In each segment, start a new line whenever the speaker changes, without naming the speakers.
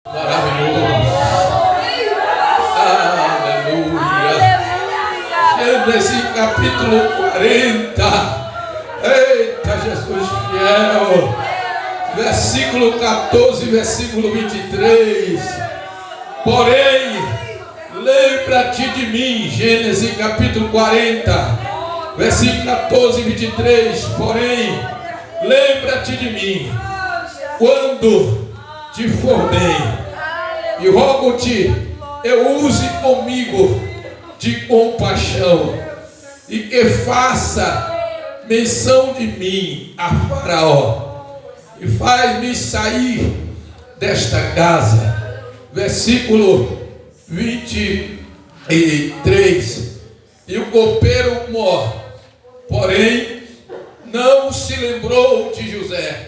Maravilhoso. Aleluia. Gênesis capítulo 40. Eita, Jesus fiel. Versículo 14, versículo 23. Porém, lembra-te de mim. Gênesis capítulo 40, versículo 14 e 23. Porém, lembra-te de mim quando te for bem, e rogo-te, eu use comigo de compaixão, e que faça menção de mim a Faraó, e faz-me sair desta casa. Versículo 23. E o copeiro morre, porém não se lembrou de José,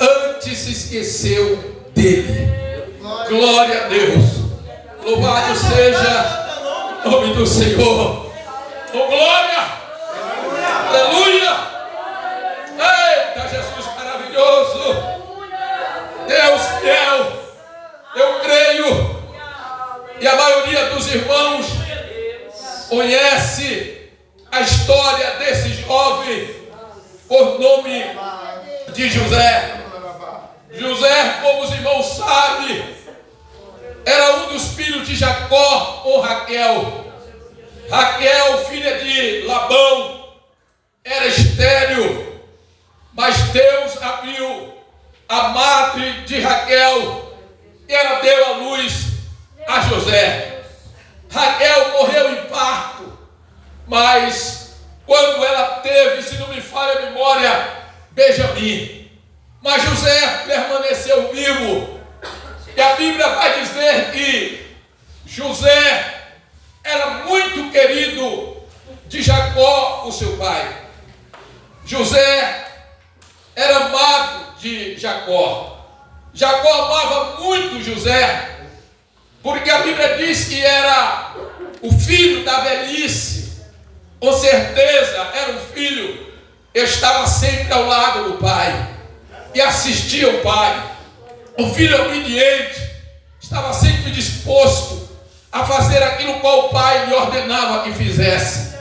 antes se esqueceu dele. Glória a Deus. Louvado seja o nome do Senhor. Oh, glória. Aleluia. Eita, Jesus maravilhoso. Deus fiel. Eu creio. E a maioria dos irmãos conhece a história desse jovem por nome de José. José, como os irmãos sabem, era um dos filhos de Jacó ou Raquel. Raquel, filha de Labão, era estéril, mas Deus abriu a madre de Raquel e ela deu a luz a José. Raquel morreu em parto, mas quando ela teve, se não me falha a memória, Benjamim. Mas José permaneceu vivo. E a Bíblia vai dizer que José era muito querido de Jacó, o seu pai. José era amado de Jacó. Jacó amava muito José, porque a Bíblia diz que era o filho da velhice. Com certeza era um filho que estava sempre ao lado do pai e assistia o pai. O filho obediente estava sempre disposto a fazer aquilo qual o pai lhe ordenava que fizesse.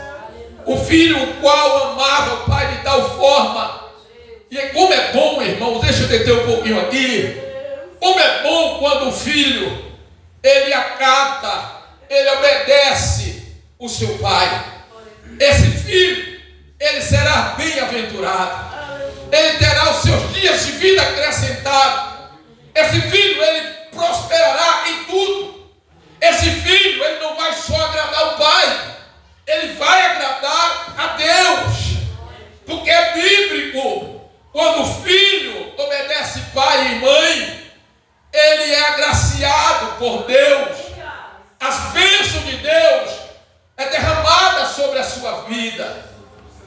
O filho o qual amava o pai de tal forma. E como é bom, irmãos, deixa eu deter um pouquinho aqui. Como é bom quando o filho, ele acata, ele obedece o seu pai. Esse filho, ele será bem-aventurado. Ele terá os seus dias de vida acrescentados. Esse filho, ele prosperará em tudo. Esse filho, ele não vai só agradar o pai, ele vai agradar a Deus. Porque é bíblico, quando o filho obedece pai e mãe, ele é agraciado por Deus. As bênçãos de Deus é derramada sobre a sua vida.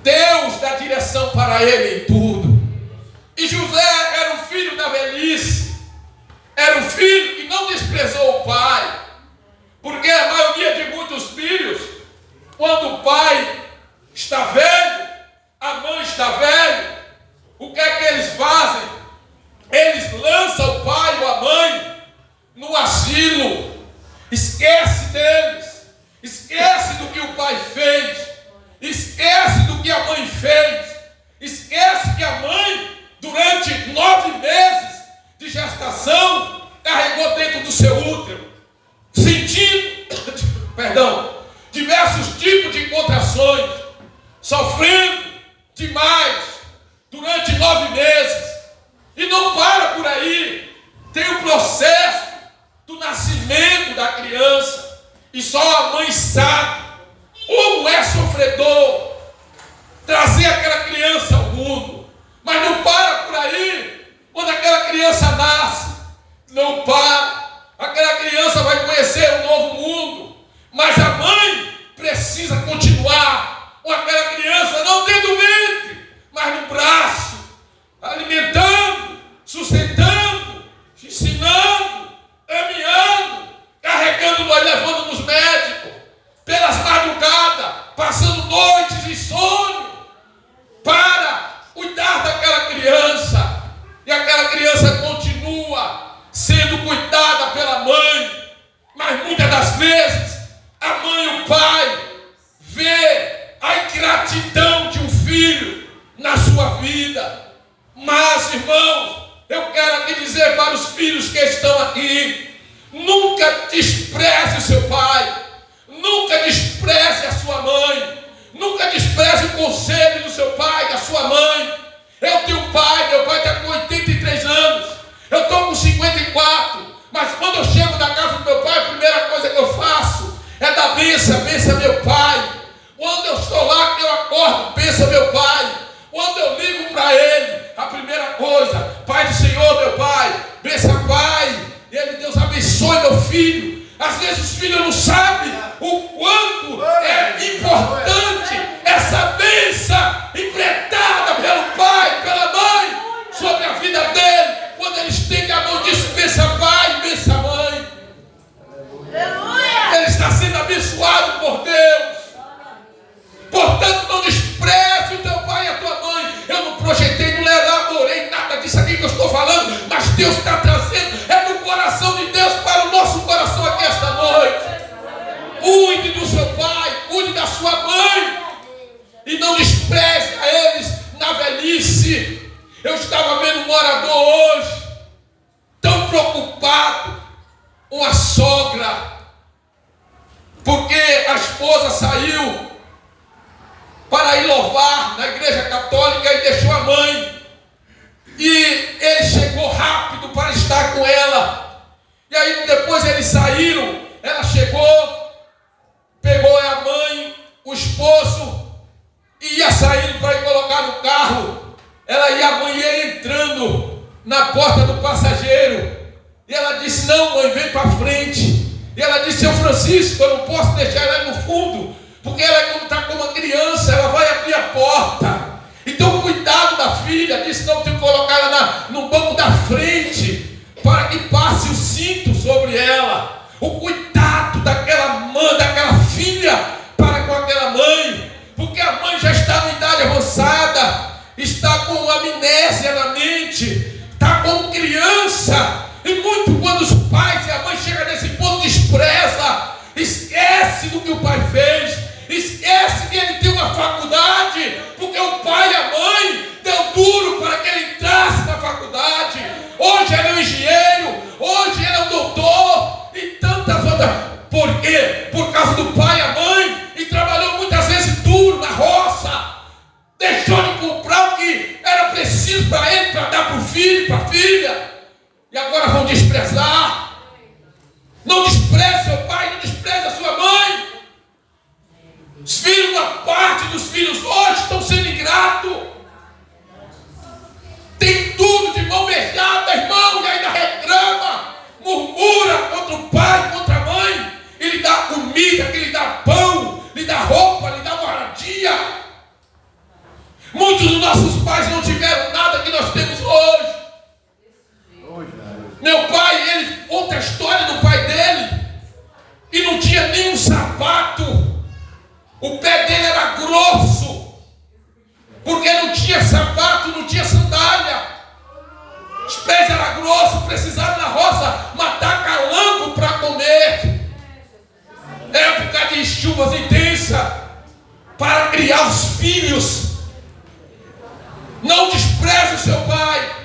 Deus dá direção para ele em tudo. E José era um filho da velhice. Era um filho que não desprezou o pai. Porque a maioria de muitos filhos, quando o pai está velho, a mãe está velha, o que é que eles fazem? Eles lançam o pai ou a mãe no asilo. Esquece deles. Esquece do que o pai fez. Esquece do que a mãe fez. Esquece que a mãe, durante 9 meses de gestação, carregou dentro do seu útero, sentindo, diversos tipos de contrações, sofrendo demais durante 9 meses. E não para por aí. Tem o processo do nascimento da criança, e só a mãe sabe como é sofredor trazer aquela criança ao mundo. Mas não para por aí. Quando aquela criança nasce, não para. Aquela criança vai conhecer um novo mundo, mas a mãe precisa continuar com aquela criança, não dentro do ventre, mas no braço, alimentando, sustentando, ensinando, caminhando, carregando, levando nos médicos, pelas madrugadas, passando noites de sono, para cuidar daquela criança. E aquela criança continua sendo cuidada gratidão de um filho na sua vida. Mas, irmãos, eu quero aqui dizer para os filhos que estão aqui: nunca despreze o seu pai, nunca despreze a sua mãe, nunca despreze o conselho do seu pai, da sua mãe. Eu tenho um pai, meu pai está com 83 anos, eu estou com 54, mas quando eu chego na casa do meu pai, a primeira coisa que eu faço é dar benção meu pai. Quando eu estou lá, que eu acordo, benção meu pai. Quando eu ligo para ele, a primeira coisa: Pai do Senhor, meu pai, benção pai. E ele: Deus abençoe meu filho. Às vezes os filhos não sabem o quanto é importante essa bênção emprestada pelo pai, pela mãe, sobre a vida dele. Quando eles têm a mão disso, benção pai, benção mãe. Ele está sendo abençoado por Deus. Portanto, não despreze o teu pai e a tua mãe. Eu não projetei, não elaborei nada disso aqui que eu estou falando, mas Deus está trazendo, é do coração de Deus para o nosso coração aqui esta noite. Cuide do seu pai, cuide da sua mãe, e não despreze a eles na velhice. Eu estava vendo um morador hoje, tão preocupado, uma sogra, porque a esposa saiu para ir louvar na igreja católica e deixou a mãe. E ele chegou rápido para estar com ela. E aí depois eles saíram, ela chegou, pegou a mãe, o esposo, e ia sair para ir colocar no carro. A mãe ia entrando na porta do passageiro. E ela disse: não, mãe, vem para frente. E ela disse: seu Francisco, eu não posso deixar ela no fundo, porque ela, quando está com uma criança, ela vai abrir a porta. Então, cuidado da filha. Disse: não, tem que colocar ela no banco da frente, para que passe o cinto sobre ela. O cuidado daquela mãe, daquela filha para com aquela mãe, porque a mãe já está em idade avançada, está com amnésia na mente, está como criança. E muito quando os pais e a mãe chegam nesse ponto, despreza, esquece do que o pai fez, esquece que ele tem uma faculdade, porque o pai e a mãe deu duro para que ele entrasse na faculdade. Hoje ele é um engenheiro, hoje ele é um doutor e tantas outras. Por quê? Por causa do pai e a mãe, e trabalhou muitas vezes duro na roça, deixou de comprar o que era preciso para ele, para dar para o filho, para a filha, e agora vão desprezar. Não despreze seu pai, não despreze a sua mãe. Os filhos, uma parte dos filhos hoje estão sendo ingratos. Tem tudo de mão beijada, irmão, e ainda reclama, murmura contra o pai, contra a mãe. Ele dá comida, que lhe dá pão, lhe dá roupa, lhe dá moradia. Muitos dos nossos pais não tiveram nada que nós temos hoje. Meu pai, ele conta a história do pai dele, e não tinha nenhum sapato. O pé dele era grosso, porque não tinha sapato, não tinha sandália. Os pés eram grossos, precisaram na roça matar calango para comer. Época de chuvas intensas, para criar os filhos. Não despreze o seu pai,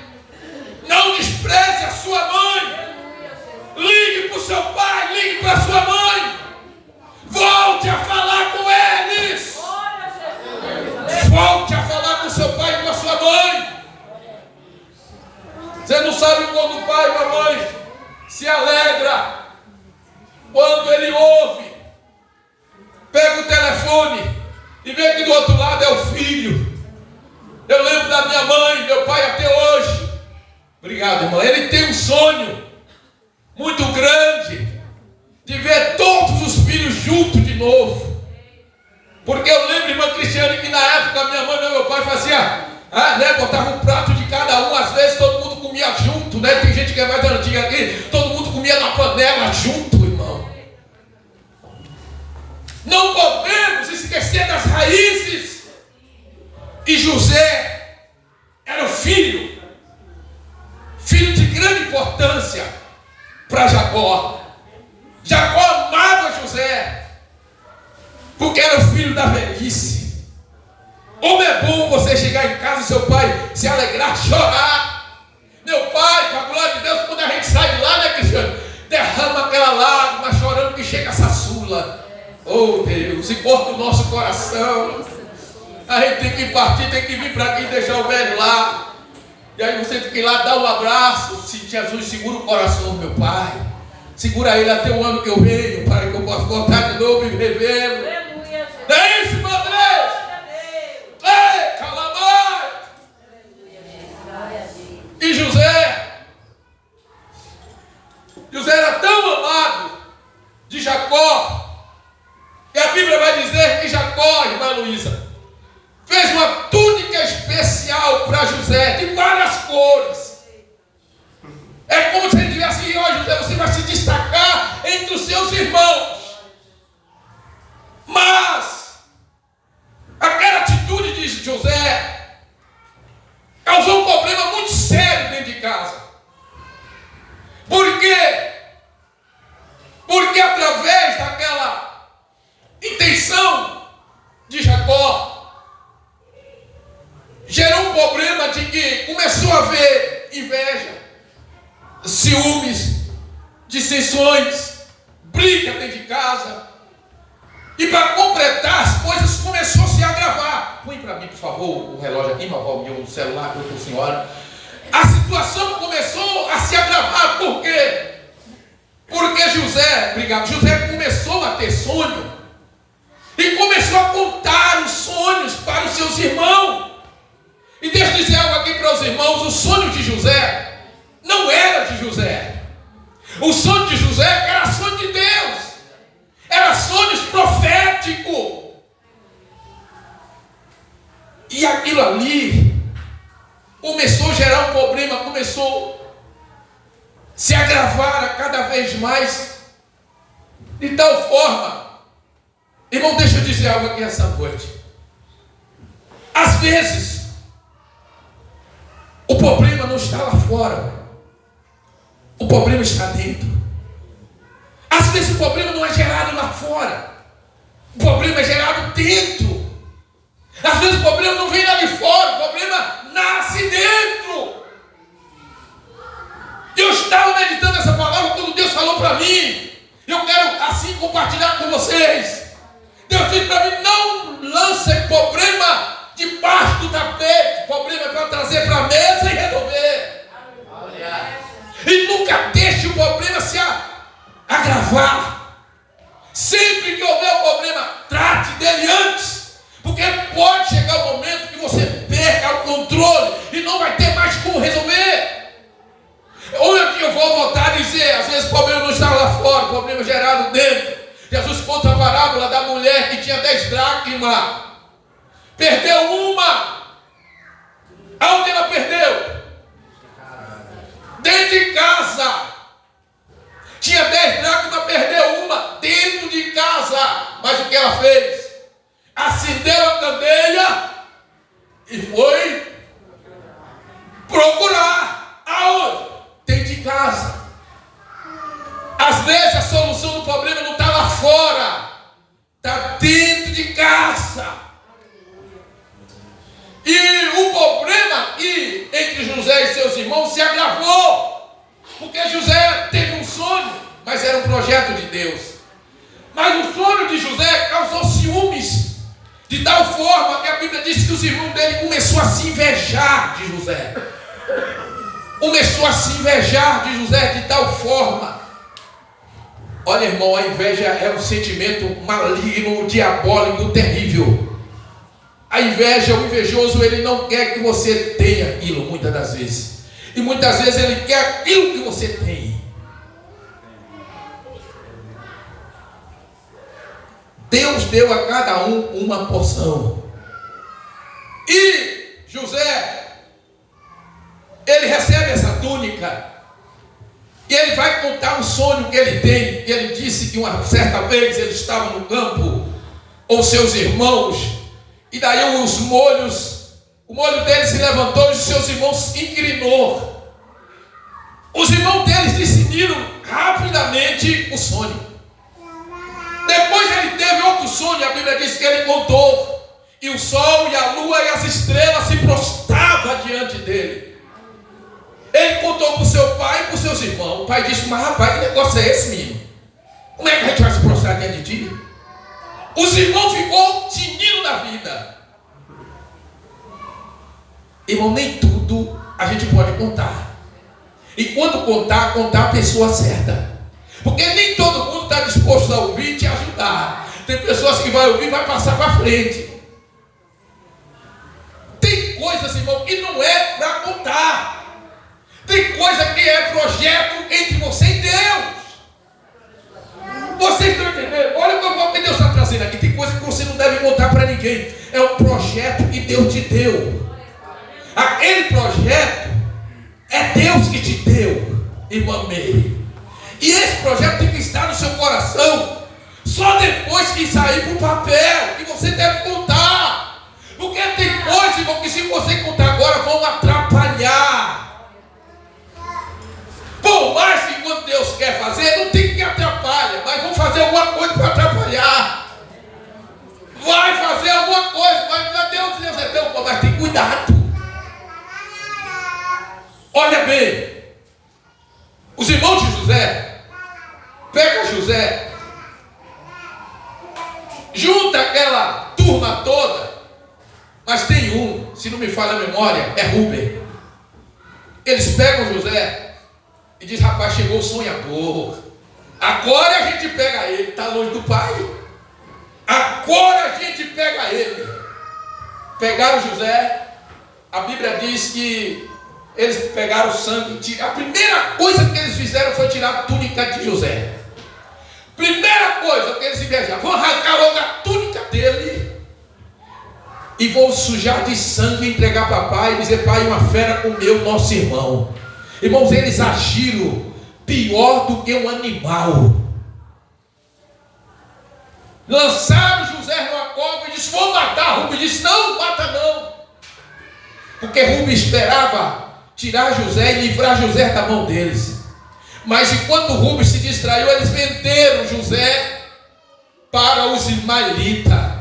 não despreze a sua mãe. Ligue para o seu pai, ligue para a sua mãe. Volte a falar com eles. Volte a falar com seu pai e com a sua mãe. Você não sabe quando o pai e a mãe se alegra, quando ele ouve, pega o telefone e vê que do outro lado é o filho. Eu lembro da minha mãe, meu pai até hoje. Obrigado, irmão. Ele tem um sonho muito grande de ver todos os filhos juntos de novo. Porque eu lembro, irmã Cristiane, que na época minha mãe e meu pai fazia, botava um prato de cada um, às vezes todo mundo comia junto, né? Tem gente que é mais antiga aqui, todo mundo comia na panela junto, irmão. Não podemos esquecer das raízes. E José era o filho de grande importância para Jacó. Jacó amava José, porque era o filho da velhice. Como é bom você chegar em casa e seu pai se alegrar, chorar. Meu pai, com a glória de Deus, quando a gente sai de lá, né, Cristiano? Derrama aquela lágrima, chorando que chega a saçula. Oh Deus, e corta o nosso coração. A gente tem que partir, tem que vir para aqui e deixar o velho lá. E aí você tem que ir lá dar um abraço. Se Jesus segura o coração do meu pai, segura ele até o ano que eu venho, para que eu possa voltar de novo e revê-lo. Não é isso, meu Deus? Ei, calamai! E José era tão amado de Jacó, que a Bíblia vai dizer que Jacó, irmã Luísa, fez uma túnica especial para José, de várias cores. É como se ele tivesse, ó José, você vai se destacar entre os seus irmãos. Mas aquela atitude de José causou um problema muito sério dentro de casa. Por quê? Porque através daquela intenção de Jacó, gerou um problema de que começou a haver inveja, ciúmes, dissensões, briga dentro de casa. E para completar, as coisas começou a se agravar. Põe para mim, por favor, o relógio aqui, meu celular, para a senhora. A situação começou a se agravar. Por quê? Porque José começou a ter sonho. E começou a contar os sonhos para os seus irmãos. E deixa eu dizer algo aqui para os irmãos. O sonho de José não era de José. O sonho de José era sonho de Deus. Era sonhos proféticos. E aquilo ali começou a gerar um problema, começou a se agravar a cada vez mais, de tal forma, irmão, deixa eu dizer algo aqui essa noite. Às vezes, o problema não está lá fora, o problema está dentro. Às vezes o problema não é gerado lá fora, o problema é gerado dentro. Às vezes o problema não vem lá de fora, o problema nasce dentro. Eu estava meditando essa palavra quando Deus falou para mim. Eu quero assim compartilhar com vocês. Deus disse para mim: não lance problema debaixo do tapete. Problema é para trazer para a mesa e resolver. E nunca deixe o problema se agravar. Sempre que houver um problema, trate dele antes. Porque pode chegar o momento que você perca o controle e não vai ter mais como resolver. Hoje eu vou voltar a dizer, às vezes o problema não está lá fora, o problema é gerado dentro. Jesus conta a parábola da mulher que tinha 10 dracmas. Perdeu uma. Aonde ela perdeu? Dentro de casa. Tinha 10 dracmas, perdeu uma dentro de casa. Mas o que ela fez? Acendeu a candeia e foi procurar. Aonde? Dentro de casa. Às vezes a solução do problema não está lá fora, está dentro de casa. E o problema aqui entre José e seus irmãos se agravou, porque José teve um sonho, mas era um projeto de Deus. Mas o sonho de José causou ciúmes, de tal forma que a Bíblia diz que os irmãos dele começaram a se invejar de José. Começou a se invejar de José de tal forma. Olha, irmão, a inveja é um sentimento maligno, diabólico, terrível. A inveja, o invejoso, ele não quer que você tenha aquilo, muitas das vezes. E muitas vezes ele quer aquilo que você tem. Deus deu a cada um uma porção. E José, ele recebe essa túnica. E ele vai contar um sonho que ele tem. E ele disse que uma certa vez ele estava no campo com seus irmãos. E daí o molho dele se levantou e os seus irmãos se inclinou. Os irmãos deles decidiram rapidamente o sonho. Depois ele teve outro sonho. A Bíblia diz que ele contou E o sol e a lua e as estrelas se prostravam diante dele. Ele contou para o seu pai e para os seus irmãos. O pai disse: mas rapaz, que negócio é esse, menino? Como é que a gente vai se prostrar diante de ti? Os irmãos ficou tinindo da vida. Irmão, nem tudo a gente pode contar. E quando contar a pessoa certa. Porque nem todo mundo está disposto a ouvir e te ajudar. Tem pessoas que vai ouvir e vai passar para frente. Tem coisas, irmão, que não é para contar. Tem coisa que é projeto entre você e Deus. Vocês estão entendendo? Olha o que Deus está trazendo aqui. Tem coisa que você não deve contar para ninguém. É um projeto que Deus te deu. Aquele projeto é Deus que te deu, irmã Meire. E esse projeto tem que estar no seu coração só depois que sair para o papel, que você deve contar. Porque tem coisas, irmão, que se você contar agora vão atrapalhar. Por mais que quando Deus quer fazer, não tem que atrapalhar, mas vão fazer alguma coisa para atrapalhar. Vai fazer alguma coisa, Deus é teu, mas tem cuidado. Olha bem, os irmãos de José, pega José, junta aquela turma toda, mas tem um, se não me falha a memória, é Rúben. Eles pegam José e dizem: rapaz, chegou o sonhador, agora a gente pega ele. Está longe do pai, agora a gente pega ele. Pegaram José. A Bíblia diz que eles pegaram o sangue. A primeira coisa que eles fizeram foi tirar a túnica de José. Primeira coisa que eles invejaram: vão arrancar logo a túnica dele e vão sujar de sangue e entregar para pai e dizer: pai, uma fera comeu nosso irmão. Irmãos, eles agiram pior do que um animal. Lançaram José numa cova e disse: vou matar. Rubem disse: não, mata não. Porque Rubem esperava tirar José e livrar José da mão deles. Mas enquanto Rubem se distraiu, eles venderam José para os ismaelitas.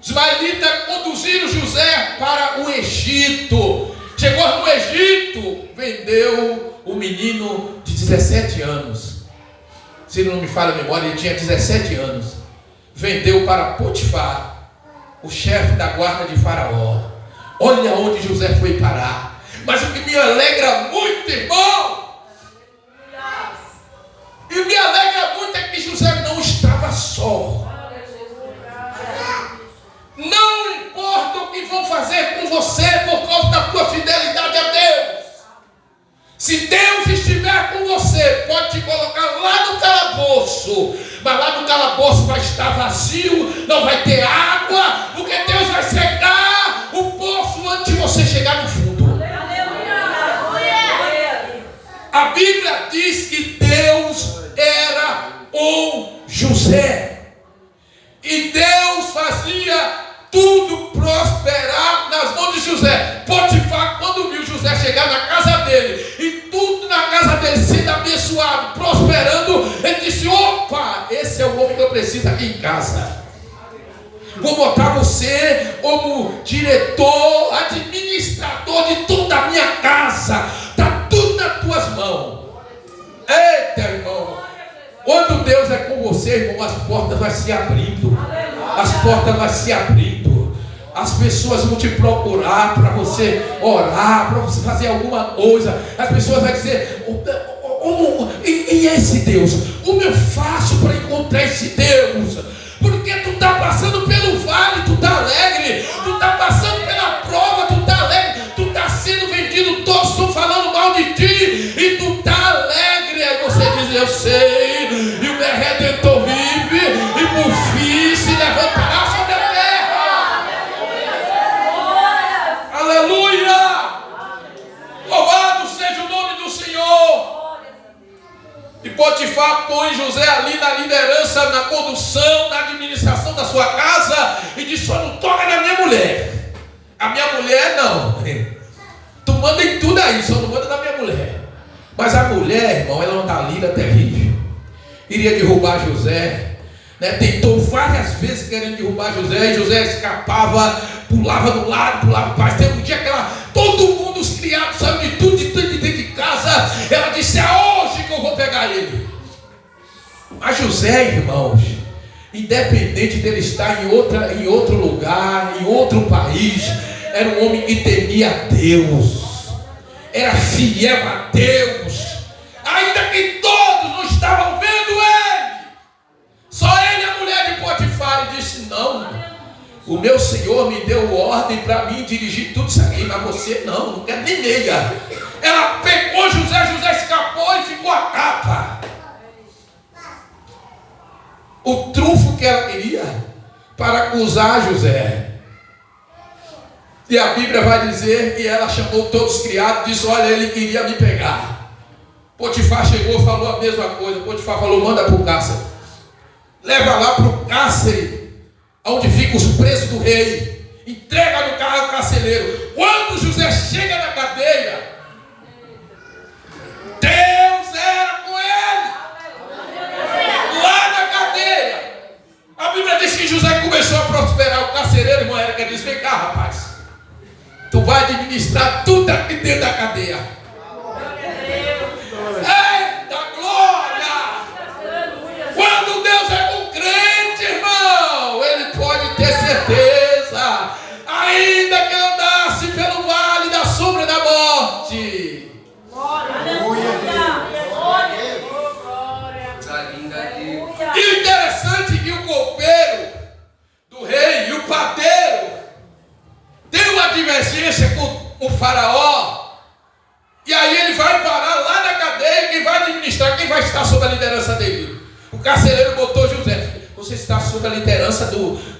Os ismaelitas conduziram José para o Egito. Chegou no Egito, vendeu o menino de 17 anos. Se não me falha a memória, ele tinha 17 anos. Vendeu para Potifar, o chefe da guarda de Faraó. Olha onde José foi parar. Mas o que me alegra muito, irmão, e me alegra muito, é que José não estava só. Não importa o que vão fazer com você por causa da tua fidelidade a Deus. Se Deus estiver com você, pode te colocar lá no calabouço, mas lá no calabouço vai estar vazio, não vai ter água, porque Deus vai secar o poço antes de você chegar no fundo. A Bíblia diz que Deus era um José. E Deus fazia tudo prosperar nas mãos de José. Potifar, quando viu José chegar na casa dele, e tudo na casa dele sendo abençoado, prosperando, ele disse: opa, esse é o homem que eu preciso aqui em casa. Vou botar você como diretor, administrador de toda a minha casa. Está tudo nas tuas mãos. Eita, irmão. Quando Deus é com você, irmão, as portas vão se abrindo. As portas vão se abrindo. As pessoas vão te procurar para você orar, para você fazer alguma coisa. As pessoas vão dizer: e esse Deus? Como eu faço para encontrar esse Deus? Porque tu está passando pelo vale, tu está alegre. Tu está passando pela prova, tu está alegre. Tu está sendo vendido, todos estão falando mal de ti, e tu está alegre. Aí você diz: eu sei, e o meu Redentor vive, e por fim se levantará sobre a terra. Aleluia! Louvado seja o nome do Senhor. E Potifar põe José ali na liderança, na condução, na administração da sua casa, e diz: só não toca na minha mulher. A minha mulher não. Tu manda em tudo aí, só não manda na minha mulher. Mas a mulher, irmão, ela é uma dalila terrível. Iria derrubar José. né? Tentou várias vezes querendo derrubar José, e José escapava, pulava do lado, pulava para baixo. Teve um dia que todo mundo, os criados, sabe de tudo, de dentro de casa. Ela disse: é hoje que eu vou pegar ele. Mas José, irmãos, independente dele estar em outro lugar, em outro país, era um homem que temia a Deus, era fiel a Deus, ainda que todos não estavam vendo ele, só ele e a mulher de Potifar. Ele disse: não, o meu Senhor me deu ordem para mim dirigir tudo isso aqui, mas você não quer nem meia. Ela pegou José escapou e ficou a capa. O trunfo que ela queria para acusar José. E a Bíblia vai dizer que ela chamou todos os criados e disse: olha, ele queria me pegar. Potifar chegou e falou a mesma coisa. Potifar falou: manda para o cárcere. Leva lá para o cárcere, onde ficam os presos do rei. Entrega no carcereiro. Quando José chega na cadeia, Deus era com ele. Lá na cadeia. A Bíblia diz que José começou a prosperar. O carcereiro, irmão Érica, disse: vem cá, rapaz, tu vai administrar tudo aqui dentro da cadeia. Eita glória! Quando Deus é com crente, irmão, ele pode ter certeza, ainda que eu andasse pelo vale da sombra da morte. E interessante que o copeiro do rei e o padeiro tem uma divergência com o faraó, e aí ele vai parar lá na cadeia. Quem vai administrar, quem vai estar sob a liderança dele? O carcereiro botou José: você está sob a liderança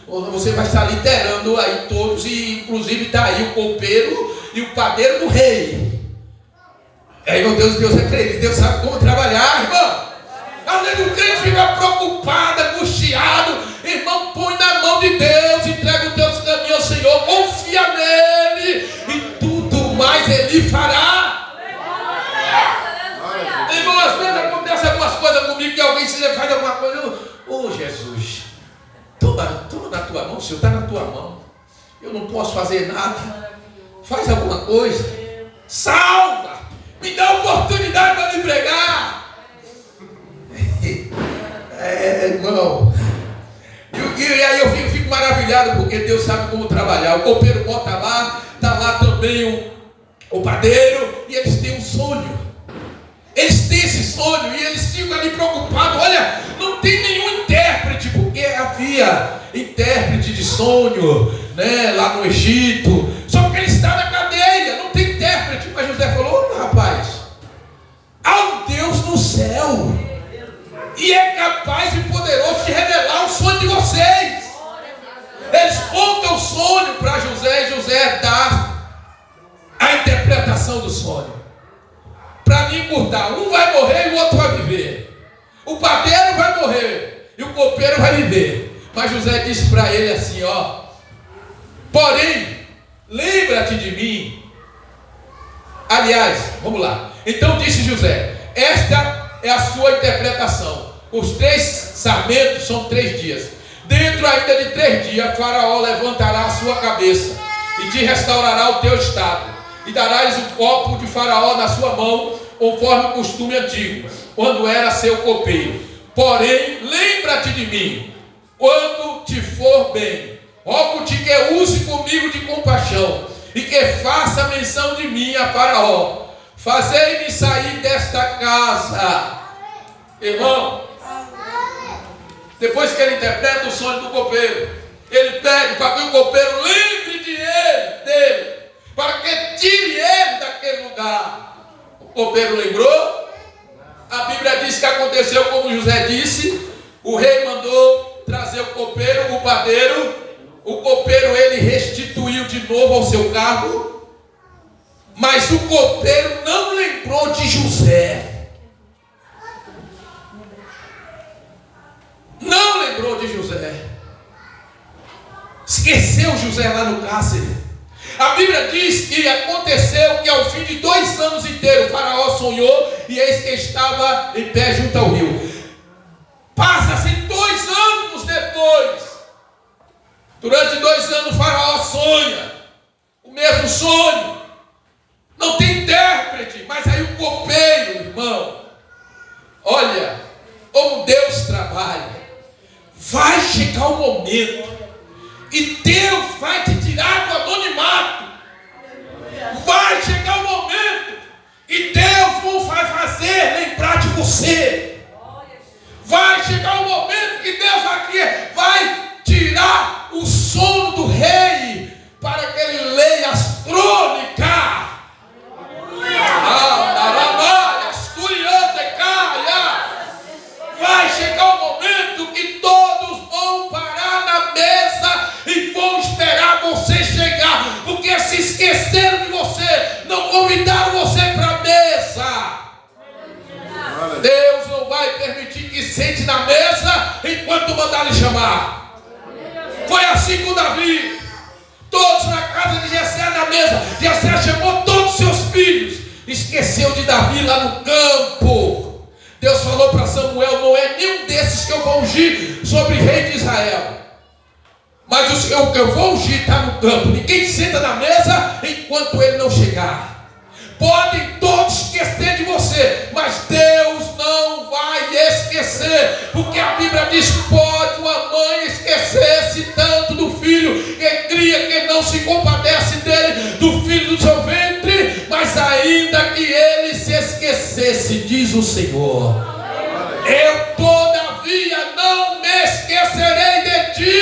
você vai estar liderando aí todos, e inclusive está aí o copeiro e o padeiro do rei. Aí, meu Deus, Deus é crente, Deus sabe como trabalhar, irmão. Às vezes o crente fica preocupado, angustiado. Irmão, põe na mão de Deus, entrega os teus caminhos ao Senhor, confia nele, e tudo mais ele fará. Irmão, às vezes acontece algumas coisas comigo, que alguém faz alguma coisa. Ô Jesus, toma na tua mão, Senhor, está na tua mão. Eu não posso fazer nada. Faz alguma coisa. Salva! Me dá oportunidade para me pregar. Irmão, e aí eu fico maravilhado, porque Deus sabe como trabalhar. O copeiro bota lá, está lá também o padeiro, e eles têm um sonho. Eles têm esse sonho e eles ficam ali preocupados. Olha, não tem nenhum intérprete, porque havia intérprete de sonho, né, lá no Egito. Só que ele está na cadeia, não tem intérprete. Mas José falou: rapaz, há um Deus no céu, e é capaz e poderoso de revelar o sonho de vocês. Eles contam o sonho para José, e José dá a interpretação do sonho. Para me encurtar, um vai morrer e o outro vai viver. O padeiro vai morrer e o copeiro vai viver. Mas José disse para ele assim: ó, porém, lembra-te de mim. Aliás, vamos lá. Então disse José: esta é a sua interpretação. Os 3 sarmentos são 3 dias. Dentro ainda de 3 dias, Faraó levantará a sua cabeça e te restaurará o teu estado. E darás o copo de Faraó na sua mão, conforme o costume antigo, quando era seu copeiro. Porém, lembra-te de mim, quando te for bem. Rogo-te que use comigo de compaixão, e que faça menção de mim a Faraó. Fazei-me sair desta casa. Irmão, depois que ele interpreta o sonho do copeiro, ele pede para que o copeiro lembre dele, para que tire ele daquele lugar. O copeiro lembrou. A Bíblia diz que aconteceu como José disse. O rei mandou trazer o copeiro, o padeiro. O copeiro ele restituiu de novo ao seu cargo. Mas o copeiro não lembrou de José. Não lembrou de José. Esqueceu José lá no cárcere. A Bíblia diz que aconteceu que ao fim de 2 anos inteiros, o faraó sonhou, e eis que estava em pé junto ao rio. Passa-se 2 anos como Deus trabalha. Vai chegar o momento e Deus vai te tirar do anonimato. Vai chegar o momento e Deus não vai fazer lembrar de você. Vai chegar o momento que Deus vai tirar o sono do rei para que ele leia as crônicas. Vai chegar o momento que todos vão parar na mesa e vão esperar você chegar, porque se esqueceram de você, não convidaram você para a mesa. Deus não vai permitir que sente na mesa enquanto mandar lhe chamar. Foi assim com Davi. Todos na casa de Jessé na mesa. Jessé chamou todos os seus filhos. Esqueceu de Davi lá no campo. Deus falou para Samuel: não é nenhum desses que eu vou ungir sobre o rei de Israel. Mas o que eu vou ungir está no campo. Ninguém senta na mesa enquanto ele não chegar. Podem todos esquecer de você, mas Deus não vai esquecer, porque a Bíblia diz: pode uma mãe esquecer-se tanto do filho que cria, que não se compadece dele, do filho do seu ventre, mas ainda que ele se esquecesse, diz o Senhor, eu todavia não me esquecerei de ti.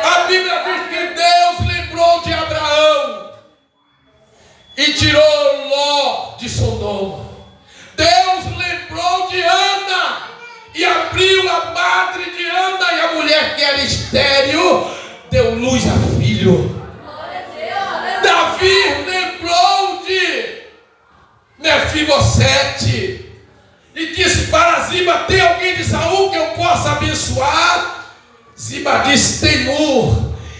A Bíblia diz que Deus lembrou de Abraão e tirou Ló de Sodoma. Deus lembrou de Ana e abriu a madre de Ana, e a mulher que era estéril deu luz a filho. Davi lembrou de Mefibosete e disse para Ziba: tem alguém de Saul que eu possa abençoar? Ziba disse: tem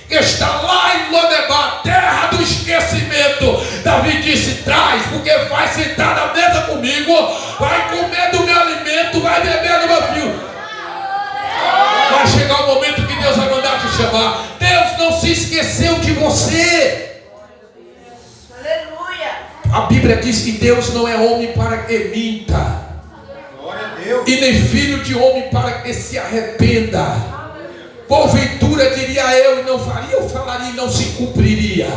que está lá em Lodebar, terra do esquecimento. Davi disse: traz, porque vai sentar na mesa comigo, vai comer do meu alimento, vai beber do meu fio. Vai chegar o momento que Deus vai mandar te chamar. Deus não se esqueceu de você. Aleluia. A Bíblia diz que Deus não é homem para que minta, e nem filho de homem para que se arrependa. Porventura diria eu e não faria, eu falaria e não se cumpriria.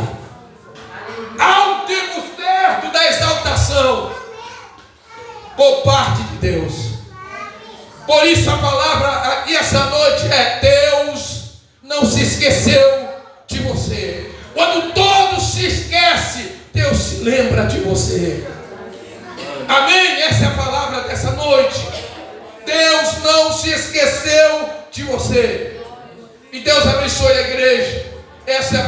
Há um tempo certo da exaltação por parte de Deus. Por isso a palavra aqui essa noite é: Deus não se esqueceu de você. Quando todos se esquecem, Deus se lembra de você. Amém? Essa é a palavra dessa noite. Deus não se esqueceu de você. E Deus abençoe a igreja. Essa é a